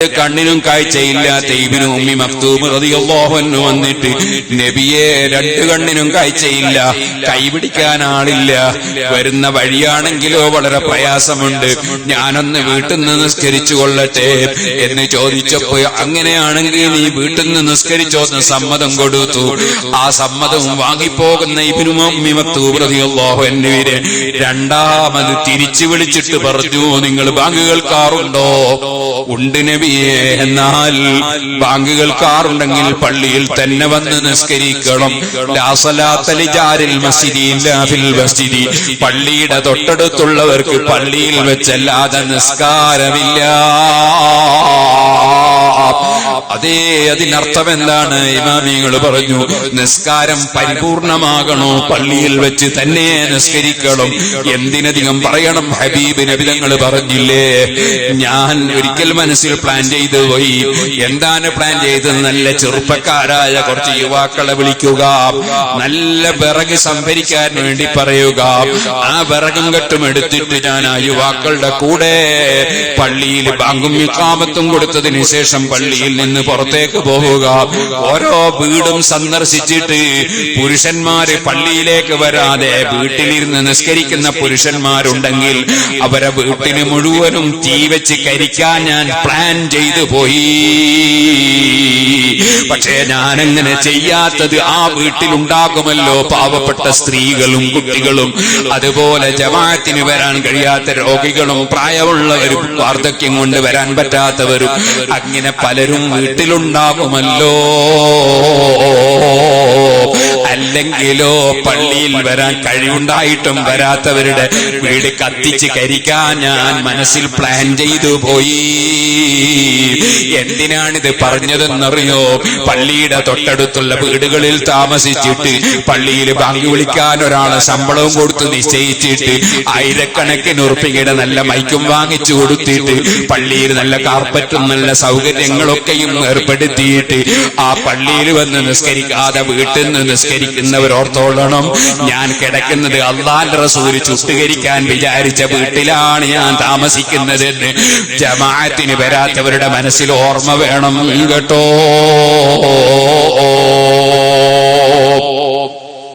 കണ്ണിനും കാഴ്ചയില്ലാത്ത ഇബ്നു ഉമ്മി മക്തൂം റളിയല്ലാഹു അൻഹു വന്നിട്ട് നബിയെ രണ്ട് കണ്ണിനും കാഴ്ചയില്ല, കൈപിടിക്കാൻ ആളില്ല, വരുന്ന വഴിയാണെങ്കിലോ വളരെ പ്രയാസമുണ്ട്, ഞാനൊന്ന് വീട്ടിൽ നിന്ന് നിസ്കരിച്ചു കൊള്ളട്ടെ എന്ന് ചോദിച്ചപ്പോൾ അങ്ങനെയാണെങ്കിൽ നീ വീട്ടിൽ നിന്ന് നിസ്കരിച്ചോ എന്ന് സമ്മതം കൊടുത്തു. ആ സമ്മതം വാങ്ങിപ്പോകുന്ന ഇബ്നു ഉമ്മി മക്തൂം റളിയല്ലാഹു അൻഹുവിനെ രണ്ടാമത് തിരിച്ചു വിളിച്ചിട്ട് പറഞ്ഞു, നിങ്ങൾ ബാങ്ക് കേൾക്കാറുണ്ടോ? ഉണ്ട് നബി. എന്നാൽ ബാങ്ക് കേൾക്കാറുണ്ടെങ്കിൽ പള്ളിയിൽ തന്നെ വന്ന് നിസ്കരിക്കണം. ലാ സ്വലാത്ത ലിജാരിൽ മസ്ജിദി ഇല്ലാ ഫിൽ മസ്ജിദി, പള്ളിയുടെ തൊട്ടടുത്തുള്ളവർക്ക് പള്ളിയിൽ വെച്ചല്ലാതെ നിസ്കാരമില്ല. അതേ, അതിനർത്ഥം എന്താണ്? ഇമാമികൾ പറഞ്ഞു, നിസ്കാരം പരിപൂർണമാകണോ പള്ളിയിൽ വെച്ച് തന്നെ നിസ്കരിക്കണം. എന്തിനധികം പറയണം, ഹബീബ് നബി തങ്ങൾ പറഞ്ഞില്ലേ, ഞാൻ ഒരിക്കൽ മനസ്സിൽ പ്ലാൻ ചെയ്തു പോയി. എന്താണ് പ്ലാൻ ചെയ്തത്? നല്ല ചെറുപ്പക്കാരായ കുറച്ച് യുവാക്കളെ വിളിക്കുക, നല്ല വിറക് സംഭരിക്കാൻ വേണ്ടി പറയുക. ആ വിറകും കെട്ടും എടുത്തിട്ട് ഞാൻ ആ യുവാക്കളുടെ കൂടെ പള്ളിയിൽ ബാങ്കും ഇഖാമത്തും കൊടുത്തതിന് ശേഷം പള്ളിയിൽ നിന്ന് പുറത്തേക്ക് പോവുക. ഓരോ വീടും സന്ദർശിച്ചിട്ട് പുരുഷന്മാര് പള്ളിയിലേക്ക് വരാതെ വീട്ടിലിരുന്ന് നിസ്കരിക്കുന്ന പുരുഷന്മാരുണ്ടെങ്കിൽ അവരെ വീട്ടിന് മുഴുവനും തീ വെച്ച് കരിക്കാൻ ഞാൻ പ്ലാൻ ചെയ്തു പോയി. പക്ഷേ ഞാനെങ്ങനെ ചെയ്യാത്തത്? ആ വീട്ടിലുണ്ടാകുമല്ലോ പാവപ്പെട്ട സ്ത്രീകളും കുട്ടികളും, അതുപോലെ ജമാഅത്തിന് വരാൻ കഴിയാത്ത രോഗികളും പ്രായമുള്ളവരും വാർദ്ധക്യം കൊണ്ട് വരാൻ പറ്റാത്തവരും, അങ്ങനെ പലരും വീട്ടിലുണ്ടാകുമല്ലോ. അല്ലെങ്കിലോ പള്ളിയിൽ വരാൻ കഴിവുണ്ടായിട്ടും വരാത്തവരുടെ വീട് കത്തിച്ച് കരിക്കാൻ ഞാൻ മനസ്സിൽ പ്ലാൻ ചെയ്തു പോയി. എന്തിനാണിത് പറഞ്ഞതെന്നറിയോ? പള്ളിയുടെ തൊട്ടടുത്തുള്ള വീടുകളിൽ താമസിച്ചിട്ട് പള്ളിയിൽ ബാങ്ക് വിളിക്കാൻ ഒരാളെ ശമ്പളവും കൊടുത്ത് നിശ്ചയിച്ചിട്ട് ആയിരക്കണക്കിന് ഉറുപ്പികയുടെ നല്ല മൈക്കും വാങ്ങിച്ചു കൊടുത്തിട്ട് പള്ളിയിൽ നല്ല കാർപ്പറ്റും നല്ല സൗകര്യങ്ങളൊക്കെയും ഏർപ്പെടുത്തിയിട്ട് ആ പള്ളിയിൽ വന്ന് നിസ്കരിക്കാതെ വീട്ടിൽ നിന്ന് നിസ്കരിക്കുന്നവരോർത്തോളണം, ഞാൻ കിടക്കുന്നത് അല്ലാഹുവിന്റെ റസൂല് ചുട്ടുകരിക്കാൻ വിചാരിച്ച വീട്ടിലാണ് ഞാൻ താമസിക്കുന്നതെന്ന് ജമാഅത്തിന് വരാത്തവരുടെ മനസ്സിൽ ഓർമ്മ വേണം കേട്ടോ.